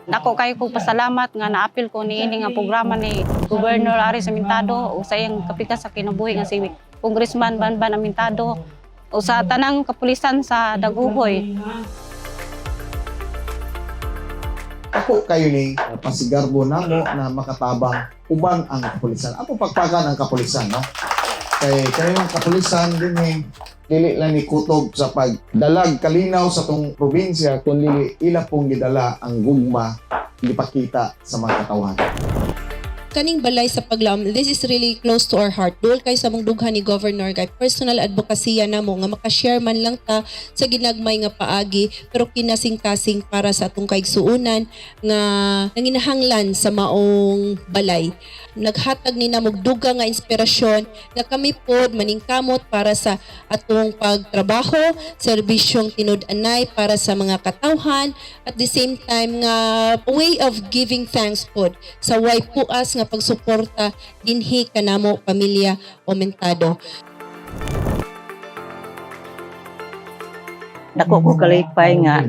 Dako kayo ko pasalamat nga naapil ko niini nga programa ni Governor Ari Samintado o sa iyang kapikas sa kinabuhi nga si Congressman Banban Amintado o sa tanang kapulisan sa Daguhoy. Ako kayo ni pasigarbo namo na makatabang uban ang kapulisan. Ako pagpagan ang kapulisan, no? Kay kayong kapulisan din ni dili lang ni kutob sa pagdalag kalinaw sa tong probinsya kundi ila pong gidala ang gugma gipakita sa mga katawan. Kaning balay sa paglaom, this is really close to our heart. Dul kay sa mong dughan ni Governor kay personal advokasya namo nga makashare man lang ta sa ginagmay nga paagi pero kinasing-kasing para sa atong kaigsuonan nga nanginahanglan sa maong balay. Naghatag ni namog duga nga inspirasyon nga kami pod maningkamot para sa atong pagtrabaho, serbisyong tinud-anay para sa mga katawhan at the same time nga way of giving thanks pod sa way puas nga pagsuporta dinhi kanamo pamilya Aumentado. Dako ko kalipay nga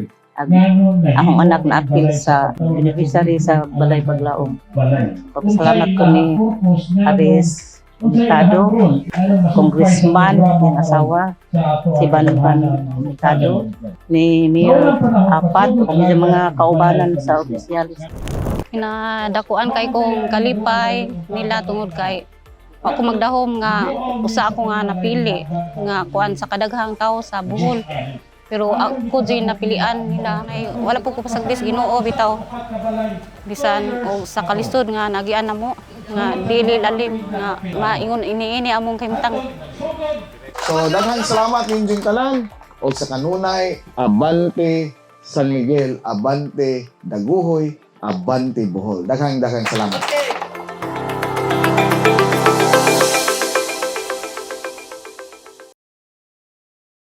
akong anak na apil sa beneficiary sa Balay Paglaom. Pagpasalamat ko ni Aris Amintado, Congressman, yung asawa, si Banban Amintado, ni Mayor Apat, o mga kaubanan sa opisyalis. Pinadakuan kay kong kalipay nila tungod kay ako magdahom nga usa ako nga napili nga kuan sa kadaghang tao sa Bohol. Pero ako din napilian nila ay wala po ko pasagdis Ginoo bitaw. Bisan o sa kalisod nga nagian namo nga dili lalim nga maingon ini among kahimtang. So daghang salamat ninyo tanan o sa kanunay Abante San Miguel, Abante Daguhoy, Abante Bohol. Daghang salamat.